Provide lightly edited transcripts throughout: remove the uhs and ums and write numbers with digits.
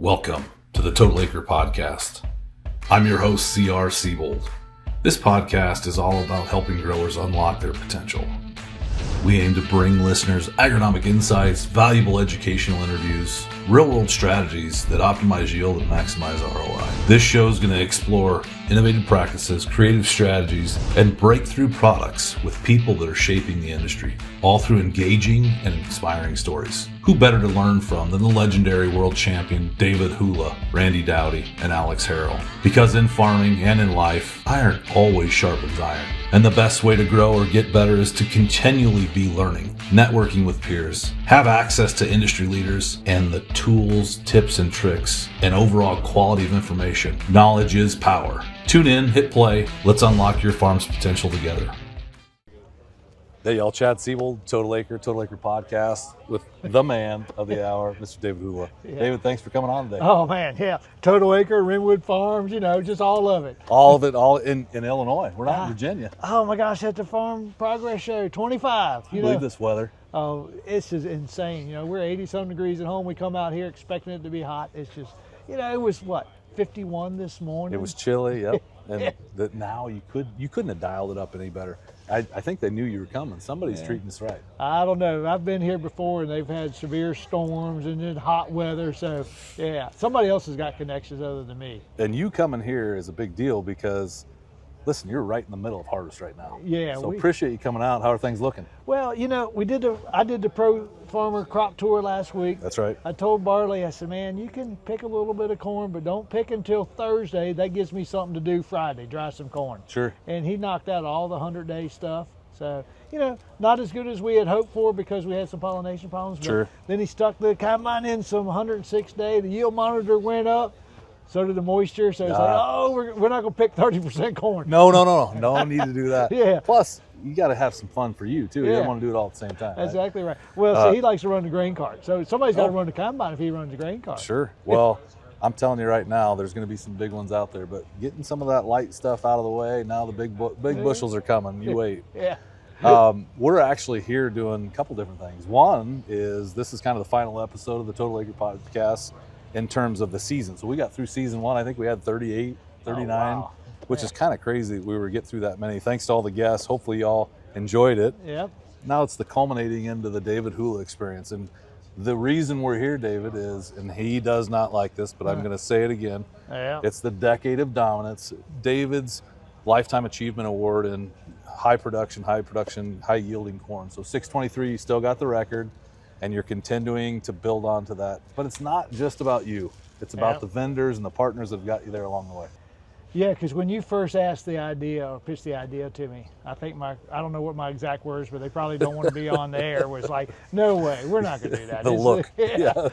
Welcome to the Total Acre Podcast. I'm your host, Chad Scebold. This podcast is all about helping growers unlock their potential. We aim to bring listeners agronomic insights, valuable educational interviews, real-world strategies that optimize yield and maximize ROI. This show is going to explore innovative practices, creative strategies, and breakthrough products with people that are shaping the industry, all through engaging and inspiring stories. Who better to learn from than the legendary world champion David Hula, Randy Dowdy, and Alex Harrell? Because in farming and in life, iron always sharpens iron. And the best way to grow or get better is to continually be learning, networking with peers, have access to industry leaders, and the tools, tips, and tricks, and overall quality of information. Knowledge is power. Tune in, hit play. Let's unlock your farm's potential together. Hey, y'all. Chad Scebold, Total Acre Podcast with the man of the hour, Mr. David Hula. Yeah. David, thanks for coming on today. Oh, man, yeah. Total Acre, Rimwood Farms, just all of it. All of it, all in Illinois. We're not in Virginia. Oh, my gosh, at the Farm Progress Show, 25. I believe this weather. Oh, it's just insane. We're 80-some degrees at home. We come out here expecting it to be hot. It's just, it was, 51 this morning? It was chilly, yep. And now you couldn't have dialed it up any better. I think they knew you were coming. Somebody's treating us right. I don't know. I've been here before, and they've had severe storms and then hot weather. So, yeah, somebody else has got connections other than me. And you coming here is a big deal because, listen, you're right in the middle of harvest right now. Yeah. So appreciate you coming out. How are things looking? Well, I did the Pro Farmer Crop Tour last week. That's right. I told Barley, I said, man, you can pick a little bit of corn, but don't pick until Thursday. That gives me something to do Friday, dry some corn. Sure. And he knocked out all the 100-day stuff. So, not as good as we had hoped for because we had some pollination problems. Sure. Then he stuck the combine in some 106-day. The yield monitor went up. So did the moisture. So it's we're not going to pick 30% corn. No. No need to do that. Yeah. Plus, you got to have some fun for you, too. Yeah. You don't want to do it all at the same time. Exactly right. Well, he likes to run the grain cart. So somebody's got to run the combine if he runs the grain cart. Sure. Well, I'm telling you right now, there's going to be some big ones out there. But getting some of that light stuff out of the way, now the big bushels are coming. You wait. Yeah. We're actually here doing a couple different things. One is this is kind of the final episode of the Total Acre Podcast in terms of the season. So we got through season one. I think we had 38, 39, which is kind of crazy that we were get through that many. Thanks to all the guests. Hopefully y'all enjoyed it. Yep. Now it's the culminating into the David Hula experience. And the reason we're here, David, is, and he does not like this, but I'm going to say it again. Yeah. It's the Decade of Dominance. David's Lifetime Achievement Award in high production, high yielding corn. So 623, you still got the record, and you're continuing to build onto that. But it's not just about you. It's about the vendors and the partners that have got you there along the way. Yeah, because when you first asked the idea or pitched the idea to me, I think I don't know what my exact words, but they probably don't want to be on the air, was like, no way, we're not going to do that.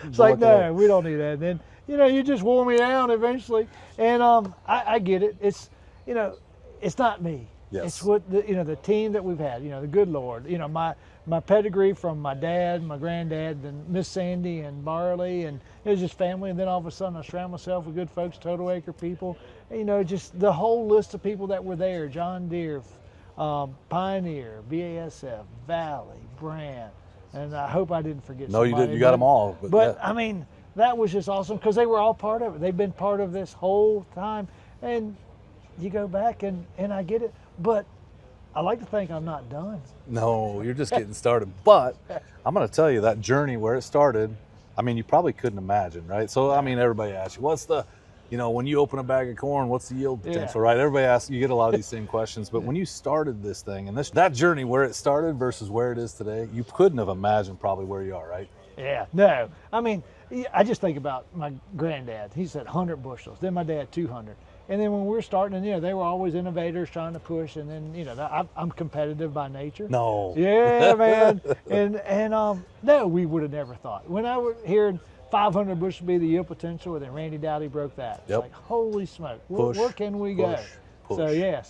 It's like, no, we don't do that. And then, you just wore me down eventually. And I get it. It's, it's not me. Yes. It's what the team that we've had. The good Lord. My pedigree from my dad, my granddad, and Miss Sandy and Barley, and it was just family. And then all of a sudden, I surround myself with good folks, Total Acre people. Just the whole list of people that were there: John Deere, Pioneer, BASF, Valley, Brand, and I hope I didn't forget. No, you didn't. You got them all. But I mean, that was just awesome because they were all part of it. They've been part of this whole time, and you go back and I get it, but I like to think I'm not done. No, you're just getting started. But I'm going to tell you that journey where it started, I mean, you probably couldn't imagine, right? So, I mean, everybody asks you, what's the, when you open a bag of corn, what's the yield potential, right? Everybody asks, you get a lot of these same questions. But when you started this thing, and that journey where it started versus where it is today, you couldn't have imagined probably where you are, right? Yeah, no. I mean, I just think about my granddad. He said 100 bushels. Then my dad, 200. And then when we were starting, they were always innovators trying to push. And then, I'm competitive by nature. No. Yeah, man. And no, we would have never thought. When I was hearing 500 bushels be the yield potential, and then Randy Dowdy broke that. It's like, holy smoke, where can we go? So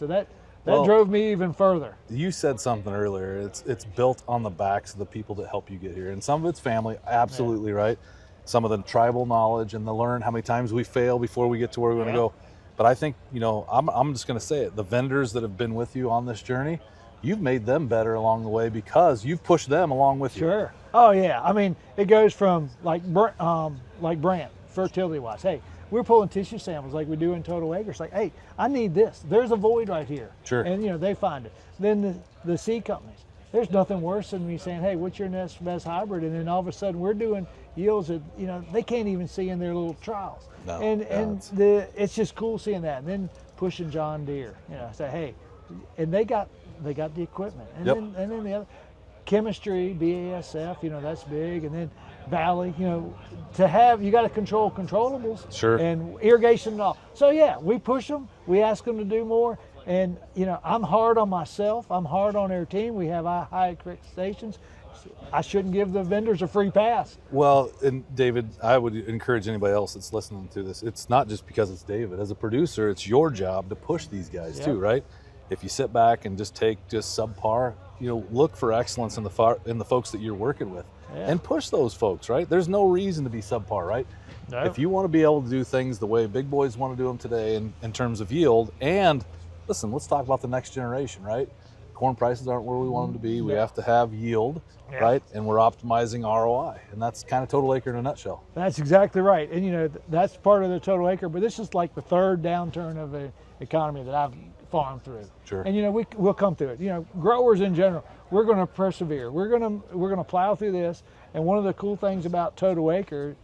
that drove me even further. You said something earlier. It's built on the backs of the people that help you get here. And some of it's family, absolutely right. Some of the tribal knowledge and the learn how many times we fail before we get to where we want to go. But I think, I'm just going to say it. The vendors that have been with you on this journey, you've made them better along the way because you've pushed them along with you. Sure. Oh, yeah. I mean, it goes from like Brant fertility-wise. Hey, we're pulling tissue samples like we do in Total Acre. It's like, hey, I need this. There's a void right here. Sure. And, they find it. Then the seed companies. There's nothing worse than me saying, hey, what's your next best hybrid? And then all of a sudden we're doing yields that, they can't even see in their little trials. No, it's just cool seeing that. And then pushing John Deere, say, hey, and they got the equipment. And then the other chemistry, BASF, that's big. And then Valley, you got to control controllables. Sure. And irrigation and all. So yeah, we push them, we ask them to do more. And, I'm hard on myself. I'm hard on our team. We have high expectations. I shouldn't give the vendors a free pass. Well, and David, I would encourage anybody else that's listening to this. It's not just because it's David. As a producer, it's your job to push these guys too, right? If you sit back and just take subpar, look for excellence in the folks that you're working with and push those folks, right? There's no reason to be subpar, right? No. If you want to be able to do things the way big boys want to do them today in terms of yield, and listen, let's talk about the next generation, right? Corn prices aren't where we want them to be. We have to have yield, right? And we're optimizing ROI. And that's kind of Total Acre in a nutshell. That's exactly right. And, that's part of the Total Acre. But this is like the third downturn of an economy that I've farmed through. Sure. And, we'll come through it. Growers in general, we're going to persevere. We're going to plow through this. And one of the cool things about Total Acre,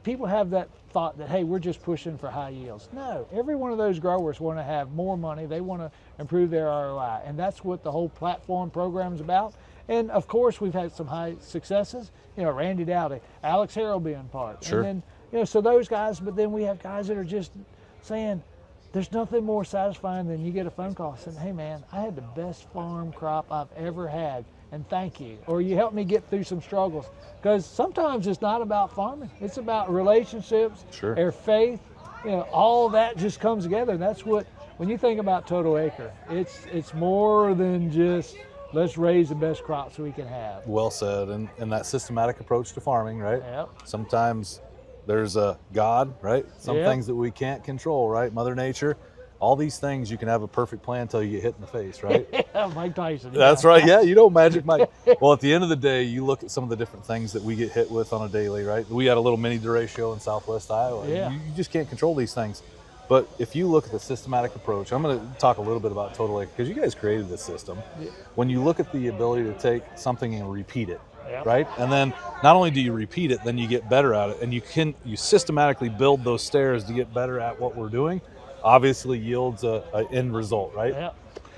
people have that thought that, hey, we're just pushing for high yields. No, every one of those growers want to have more money. They want to improve their ROI. And that's what the whole platform program is about. And of course, we've had some high successes, Randy Dowdy, Alex Harrell being part. Sure. And then, so those guys, but then we have guys that are just saying, there's nothing more satisfying than you get a phone call saying, hey man, I had the best farm crop I've ever had. And thank you. Or you helped me get through some struggles. Because sometimes it's not about farming. It's about relationships, our faith. All that just comes together. And that's what, when you think about Total Acre, it's more than just let's raise the best crops we can have. Well said. And that systematic approach to farming, right? Yep. Sometimes there's a God, right? Some things that we can't control, right? Mother Nature. All these things, you can have a perfect plan until you get hit in the face, right? Mike Tyson. That's right. Yeah, Magic Mike. Well, at the end of the day, you look at some of the different things that we get hit with on a daily, right? We had a little mini derecho in Southwest Iowa. Yeah. You just can't control these things. But if you look at the systematic approach, I'm going to talk a little bit about Total Acre because you guys created this system. Yeah. When you look at the ability to take something and repeat it, right? And then not only do you repeat it, then you get better at it, and you systematically build those stairs to get better at what we're doing. Obviously yields a end result, right? Yeah.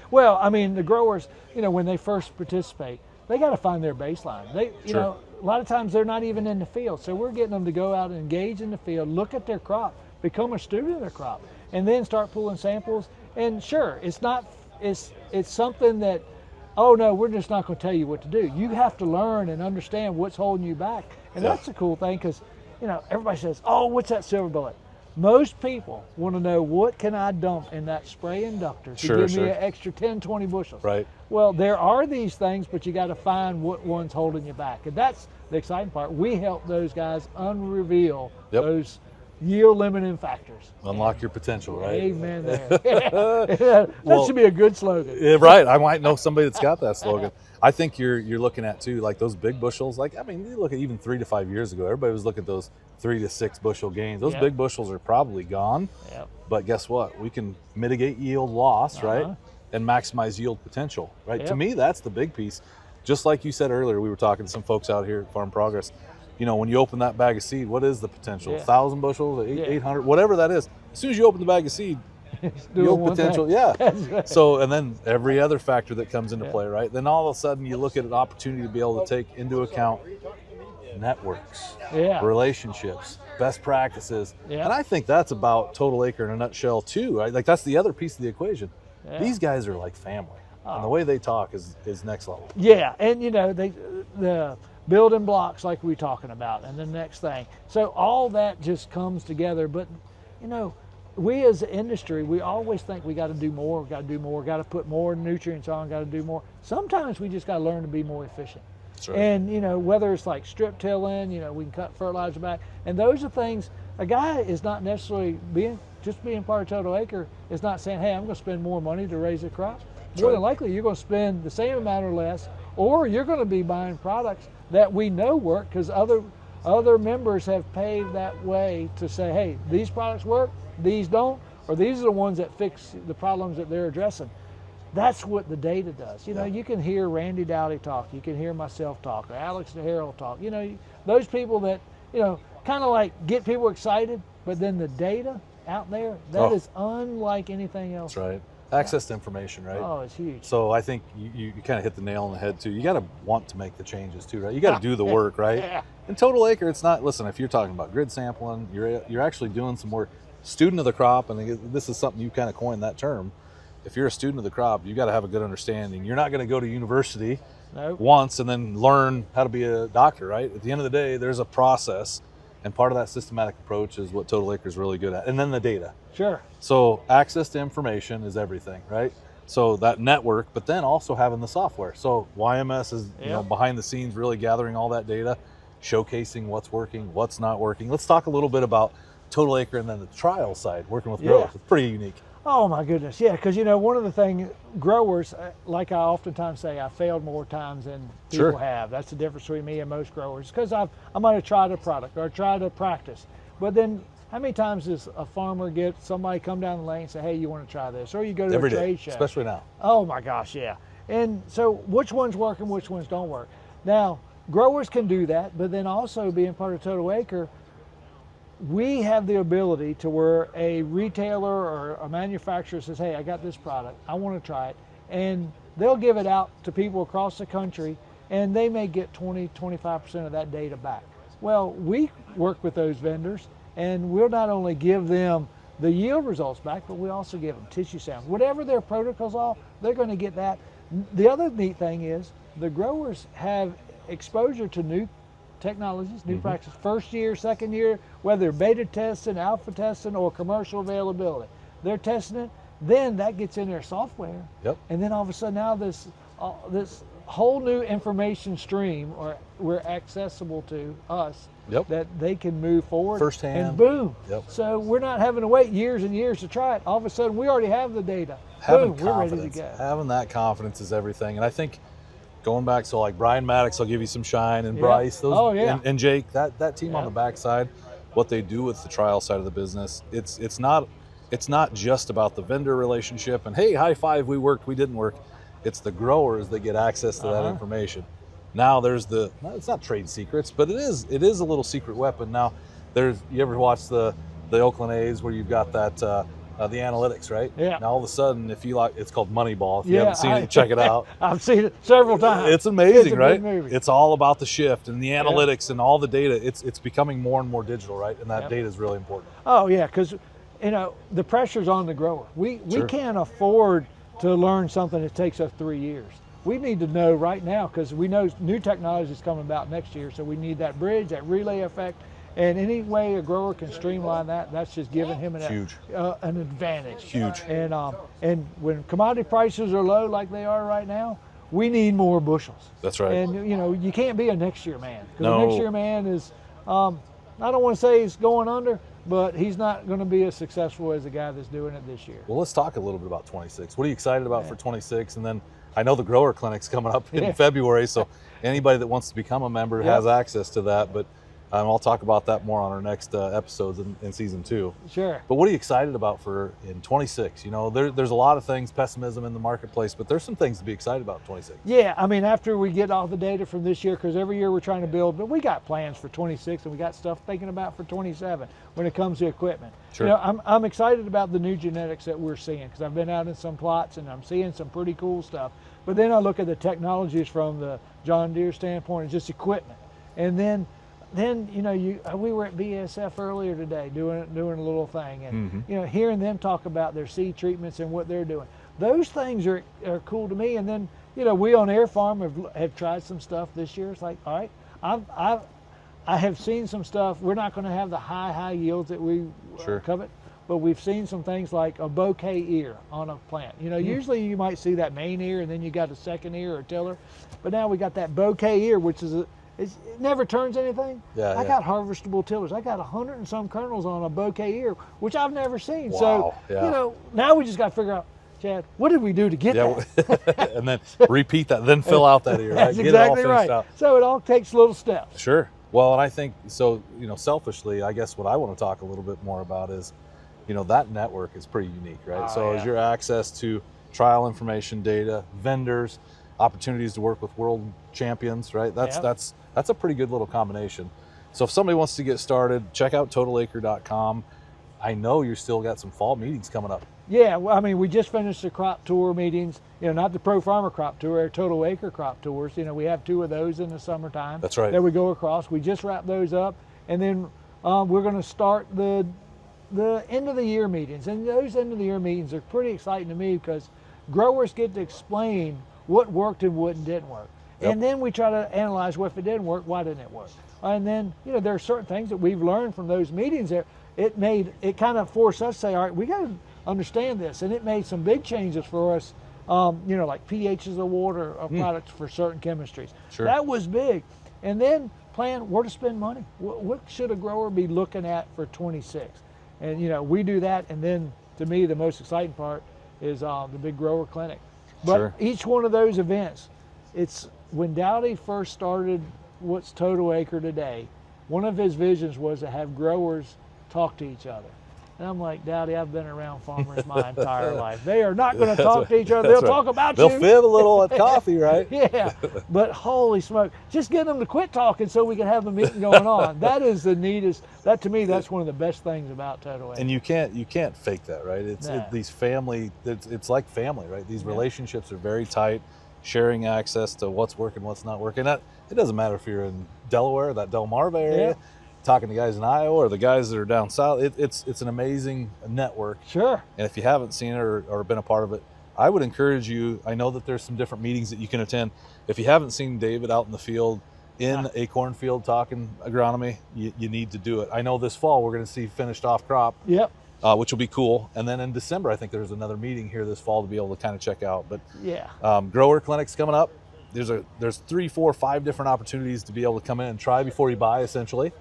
Well, I mean, the growers, when they first participate, they got to find their baseline. They, a lot of times they're not even in the field. So we're getting them to go out and engage in the field, look at their crop, become a student of their crop, and then start pulling samples. And sure, it's something that, oh no, we're just not going to tell you what to do. You have to learn and understand what's holding you back. And that's the cool thing because, everybody says, oh, what's that silver bullet? Most people want to know, what can I dump in that spray inductor to give me an extra 10, 20 bushels? Right. Well, there are these things, but you got to find what one's holding you back. And that's the exciting part. We help those guys unreveal those yield limiting factors. Unlock your potential, right? Amen there. That should be a good slogan. Yeah, right. I might know somebody that's got that slogan. I think you're looking at too, like those big bushels. You look at even 3 to 5 years ago, everybody was looking at those 3 to 6 bushel gains. Those big bushels are probably gone. Yep. But guess what? We can mitigate yield loss, right? And maximize yield potential, right? Yep. To me, that's the big piece. Just like you said earlier, we were talking to some folks out here at Farm Progress. When you open that bag of seed, what is the potential? 1,000 bushels, 800, whatever that is. As soon as you open the bag of seed, yield potential, right. So, and then every other factor that comes into play, right? Then all of a sudden you look at an opportunity to be able to take into account networks, relationships, best practices. And I think that's about Total Acre in a nutshell too, right? Like that's the other piece of the equation. These guys are like family. And the way they talk is next level. Yeah, and the building blocks like we're talking about, and the next thing. So all that just comes together. But, we as an industry, we always think we got to do more, got to put more nutrients on, got to do more. Sometimes we just got to learn to be more efficient. That's right. And, whether it's like strip tilling, we can cut fertilizer back. And those are things, a guy is not necessarily being part of Total Acre is not saying, hey, I'm going to spend more money to raise a crop. More than likely, you're going to spend the same amount or less, or you're going to be buying products that we know work because other other members have paved that way to say, hey, these products work, these don't, or these are the ones that fix the problems that they're addressing. That's what the data does. You know, you can hear Randy Dowdy talk, you can hear myself talk, or Alex DeHarrell talk. You know, those people that, you know, kind of like get people excited, but then the data out there, that is unlike anything else. That's right. Access to information, right? Oh, it's huge. So I think you kind of hit the nail on the head too. You got to want to make the changes too, right? You got to do the work, right? Yeah. In Total Acre, it's not, listen, if you're talking about grid sampling, you're actually doing some work. Student of the crop, and this is something you kind of coined that term. If you're a student of the crop, you got to have a good understanding. You're not going to go to university once and then learn how to be a doctor, right? At the end of the day, there's a process, and part of that systematic approach is what Total Acre is really good at. And then the data. Sure. So access to information is everything, right? So that network, but then also having the software. So YMS is you know, behind the scenes really gathering all that data, showcasing what's working, what's not working. Let's talk a little bit about Total Acre and then the trial side, working with growers. It's pretty unique. Oh my goodness, yeah, because you know, one of the things, growers, like I oftentimes say, I failed more times than people have. That's the difference between me and most growers, because I'm going to try the product or try to practice. But then how many times does a farmer get somebody come down the lane and say, hey, you want to try this? Or you go to a trade show. Especially now. Oh my gosh, yeah. And so which ones work and which ones don't work? Now, growers can do that, but then also being part of Total Acre, we have the ability to where a retailer or a manufacturer says, hey, I got this product, I want to try it, and they'll give it out to people across the country, and they may get 20-25% of that data back. Well, we work with those vendors, and we'll not only give them the yield results back, but we also give them tissue samples. Whatever their protocols are, they're going to get that. The other neat thing is the growers have exposure to new technologies, new practices, first year, second year, whether they're beta testing, alpha testing, or commercial availability. They're testing it, then that gets in their software. And then all of a sudden now this whole new information stream we're accessible to us that they can move forward firsthand. And boom. So we're not having to wait years and years to try it. All of a sudden we already have the data. Boom, we're ready to go. Having that confidence is everything. And I think going back, so like Brian Maddox will give you some shine, and Bryce, those, and Jake, that team on the backside, what they do with the trial side of the business, it's not just about the vendor relationship and hey, high five, we worked, we didn't work. It's the growers that get access to that information. Now there's it's not trade secrets, but it is a little secret weapon. Now you ever watch the Oakland A's where you've got that the analytics, right? Now all of a sudden, if you like, it's called Moneyball. If you haven't seen it, check it out. I've seen it several times. It's amazing, right? Big movie. It's all about the shift and the analytics and all the data. It's becoming more and more digital, right? And that data is really important. Oh yeah, because you know the pressure's on the grower. We can't afford to learn something that takes us 3 years. We need to know right now, because we know new technology is coming about next year. So we need that bridge, that relay effect. And any way a grower can streamline that, that's just giving him an advantage. Huge. And when commodity prices are low like they are right now, we need more bushels. That's right. And you know, you can't be a next year man. Because a next year man is, I don't want to say he's going under, but he's not going to be as successful as the guy that's doing it this year. Well, let's talk a little bit about 26. What are you excited about for 26? And then I know the grower clinic's coming up in February, so anybody that wants to become a member has access to that. But I'll talk about that more on our next episodes in season 2. Sure. But what are you excited about for in 26? You know, there's a lot of things, pessimism in the marketplace, but there's some things to be excited about in 26. Yeah, I mean, after we get all the data from this year, because every year we're trying to build, but we got plans for 26 and we got stuff thinking about for 27 when it comes to equipment. Sure. You know, I'm excited about the new genetics that we're seeing, because I've been out in some plots and I'm seeing some pretty cool stuff. But then I look at the technologies from the John Deere standpoint and just equipment. And then you know, we were at BSF earlier today doing a little thing, and you know, hearing them talk about their seed treatments and what they're doing. Those things are cool to me. And then, you know, we on Air Farm have tried some stuff this year. It's like, all right, I have seen some stuff. We're not going to have the high yields that we covet, but we've seen some things like a bouquet ear on a plant. You know, usually you might see that main ear and then you got a second ear or tiller, but now we got that bouquet ear, which is it never turns anything. I got harvestable tillers. I got 100 and some kernels on a bouquet ear, which I've never seen. Wow. So, you know, now we just got to figure out, Chad, what did we do to get that? And then repeat that, then fill out that ear, right? That's exactly right. Out. So it all takes little steps. Sure. Well, and I think so. Selfishly, I guess what I want to talk a little bit more about is, that network is pretty unique, right? Is your access to trial information, data, vendors, opportunities to work with world champions, right? That's a pretty good little combination. So if somebody wants to get started, check out totalacre.com. I know you still got some fall meetings coming up. Yeah, well, I mean, we just finished the crop tour meetings, not the Pro Farmer crop tour, our Total Acre crop tours. We have 2 of those in the summertime. That's right. That we go across. We just wrapped those up, and then we're going to start the end of the year meetings. And those end of the year meetings are pretty exciting to me because growers get to explain what worked and what didn't work. Yep. And then we try to analyze, well, if it didn't work, why didn't it work? And then, there are certain things that we've learned from those meetings that it kind of forced us to say, all right, we got to understand this. And it made some big changes for us, like pHs of water of products for certain chemistries. Sure. That was big. And then plan where to spend money. What should a grower be looking at for 26? And, we do that. And then, to me, the most exciting part is the big grower clinic. But sure. Each one of those events, it's when Dowdy first started what's Total Acre today, one of his visions was to have growers talk to each other. And I'm like, Dowdy, I've been around farmers my entire life. They are not going to talk to each other. They'll talk about you. They'll fib a little at coffee, right? Yeah, but holy smoke, just get them to quit talking so we can have the meeting going on. That is the neatest. That to me, that's one of the best things about Total Acre. And you can't fake that, right? It's like family, right? These relationships are very tight. Sharing access to what's working, what's not working. It doesn't matter if you're in Delaware, that Delmarva area, talking to guys in Iowa or the guys that are down south. It's an amazing network. Sure. And if you haven't seen it or been a part of it, I would encourage you. I know that there's some different meetings that you can attend. If you haven't seen David out in the field, in a cornfield talking agronomy, you need to do it. I know this fall we're going to see finished off crop. Yep. Which will be cool. And then in December, I think there's another meeting here this fall to be able to kind of check out. But grower clinics coming up. There's 3, 4, 5 different opportunities to be able to come in and try before you buy, essentially.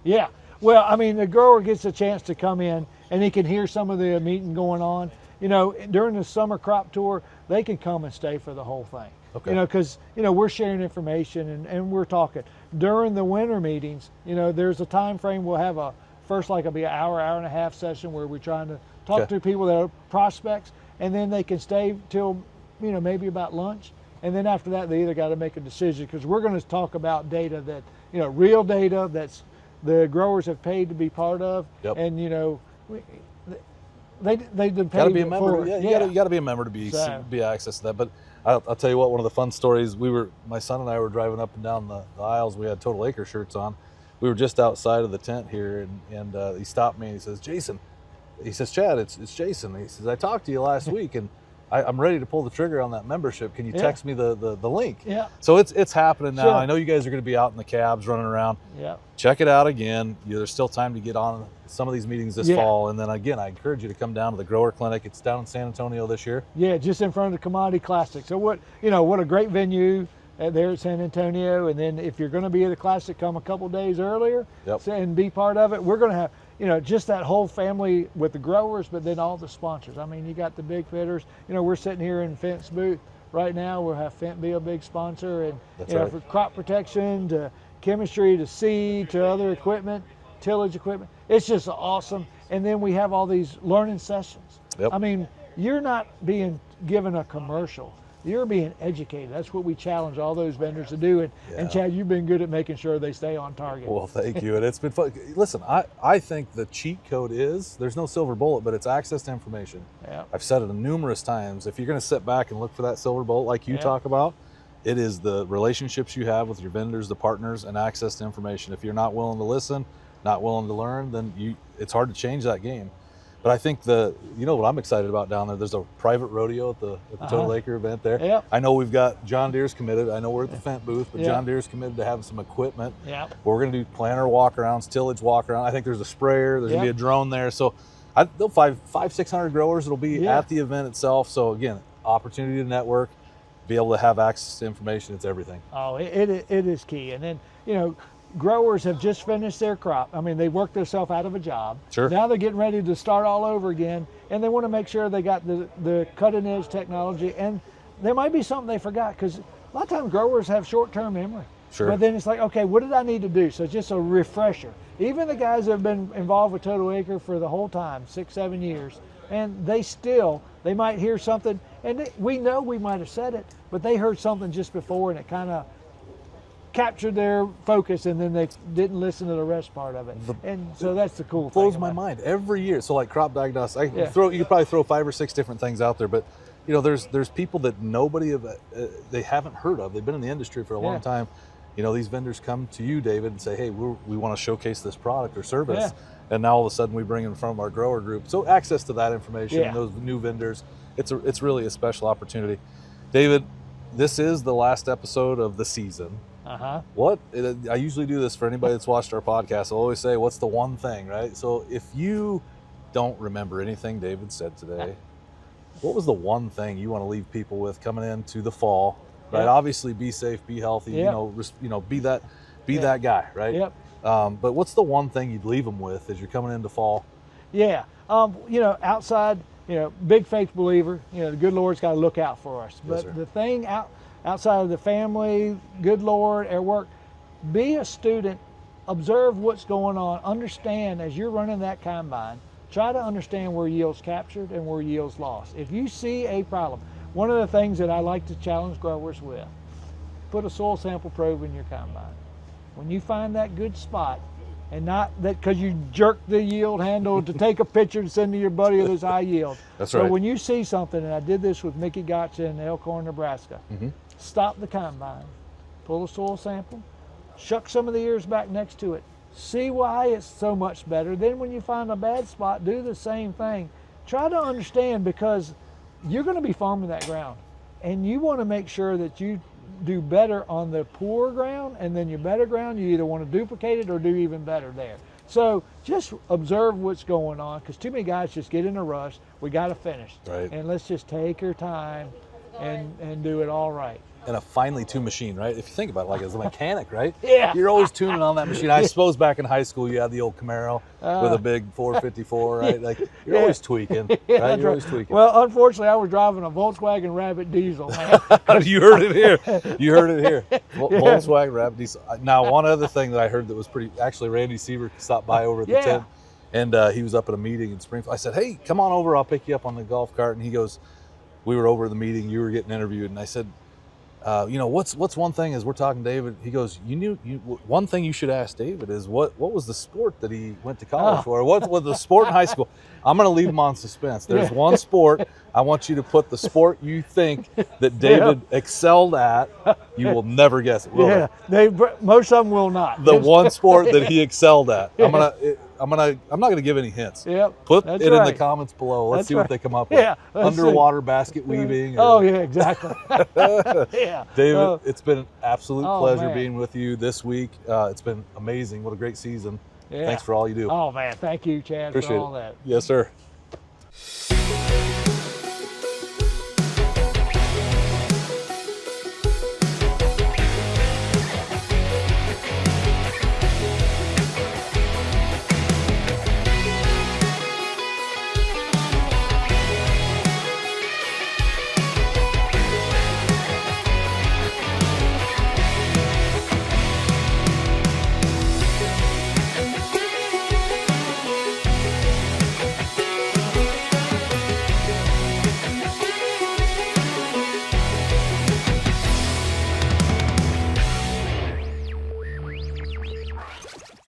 Yeah. Well, I mean, the grower gets a chance to come in and he can hear some of the meeting going on. During the summer crop tour, they can come and stay for the whole thing. Okay. Because, we're sharing information and we're talking. During the winter meetings, there's a time frame we'll have first, it'll be an hour and a half session where we're trying to talk to people that are prospects, and then they can stay till, maybe about lunch. And then after that, they either got to make a decision because we're going to talk about data that, real data that's the growers have paid to be part of. Yep. And, they've been paid. Got to be a member. For, you got to be a member to be access to that. But I'll tell you what, one of the fun stories, my son and I were driving up and down the aisles. We had Total Acre shirts on. We were just outside of the tent here, and he stopped me and he says, Jason, he says, Chad, it's Jason. He says, I talked to you last week and I'm ready to pull the trigger on that membership. Can you text me the link? Yeah. So it's happening now. Sure. I know you guys are going to be out in the cabs running around. Yeah. Check it out again. There's still time to get on some of these meetings this fall. And then again, I encourage you to come down to the grower clinic. It's down in San Antonio this year. Yeah, just in front of the Commodity Classic. So what a great venue. There at San Antonio, and then if you're going to be at the Classic, come a couple days earlier and be part of it. We're going to have, just that whole family with the growers, but then all the sponsors. I mean, you got the big fitters. We're sitting here in Fent's booth right now. We'll have Fent be a big sponsor, and for crop protection to chemistry to seed to other equipment, tillage equipment. It's just awesome. And then we have all these learning sessions. Yep. I mean, you're not being given a commercial. You're being educated. That's what we challenge all those vendors to do. And Chad, you've been good at making sure they stay on target. Well, thank you. And it's been fun. Listen, I think the cheat code there's no silver bullet, but it's access to information. Yeah. I've said it numerous times. If you're going to sit back and look for that silver bullet like you talk about, it is the relationships you have with your vendors, the partners, and access to information. If you're not willing to listen, not willing to learn, then it's hard to change that game. But I think what I'm excited about down there, there's a private rodeo at the Total Acre event there. Yep. I know we've got John Deere's committed. I know we're at the Fent booth, but John Deere's committed to having some equipment. Yep. We're going to do planter walkarounds, tillage walkaround. I think there's a sprayer. There's going to be a drone there. So they'll 600 growers. It'll be at the event itself. So again, opportunity to network, be able to have access to information. It's everything. Oh, it is key. And then, growers have just finished their crop. I mean, they worked themselves out of a job. Sure. Now they're getting ready to start all over again, and they want to make sure they got the cutting edge technology. And there might be something they forgot, because a lot of times growers have short-term memory. Sure. But then it's like, okay, what did I need to do? So just a refresher. Even the guys that have been involved with Total Acre for the whole time, 6-7 years, and they might hear something, and we know we might have said it, but they heard something just before and it kind of captured their focus, and then they didn't listen to the rest part of it. And so that's the cool thing. Blows my mind every year. So like crop diagnostics, you could probably throw 5 or 6 different things out there, but you know, there's people that they haven't heard of. They've been in the industry for a long time. You know, these vendors come to you, David, and say, hey, we want to showcase this product or service. And now all of a sudden we bring it in front of our grower group. So access to that information, those new vendors, it's really a special opportunity. David, this is the last episode of the season. I usually do this for anybody that's watched our podcast. I'll always say, what's the one thing, right? So if you don't remember anything David said today, what was the one thing you want to leave people with coming into the fall, right? Obviously be safe, be healthy, you know, be that guy, right? But what's the one thing you'd leave them with as you're coming into fall? You know, outside, you know, big faith believer, you know, the good Lord's got to look out for us. But the thing outside of the family, good Lord, at work, be a student, observe what's going on, understand as you're running that combine, try to understand where yield's captured and where yield's lost. If you see a problem, one of the things that I like to challenge growers with, put a soil sample probe in your combine. When you find that good spot, and not that because you jerk the yield handle to take a picture to send to your buddy with his high yield. That's right. So when you see something, and I did this with Mickey Gotcha in Elkhorn, Nebraska, stop the combine, pull a soil sample, shuck some of the ears back next to it, see why it's so much better. Then when you find a bad spot, do the same thing. Try to understand, because you're going to be farming that ground, and you want to make sure that you do better on the poor ground, and then your better ground, you either want to duplicate it or do even better there. So just observe what's going on, because too many guys just get in a rush. We got to finish. Right. And let's just take your time and do it all right. And a finely tuned machine, right? If you think about it, like as a mechanic, right? Yeah. You're always tuning on that machine. I suppose back in high school, you had the old Camaro with a big 454, right? Like you're always tweaking, right? You're always tweaking. Well, unfortunately, I was driving a Volkswagen Rabbit diesel, man. You heard it here. You heard it here. Volkswagen Rabbit diesel. Now, one other thing that I heard that was actually Randy Seaver stopped by over at the tent, and he was up at a meeting in Springfield. I said, hey, come on over. I'll pick you up on the golf cart. And he goes, we were over at the meeting. You were getting interviewed. And I said, you know, what's one thing as we're talking to David, he goes, one thing you should ask David is what was the sport that he went to college for? What was the sport in high school? I'm going to leave him on suspense. There's one sport. I want you to put the sport you think that David excelled at. You will never guess it, will Most of them will not. The one sport that he excelled at. I'm not going to give any hints. Put it in the comments below. Let's see what they come up with. Underwater basket weaving. Exactly. David, it's been an absolute pleasure being with you this week. It's been amazing. What a great season. Thanks for all you do. Oh man, thank you, Chad, Appreciate for all it. that. Yes, sir.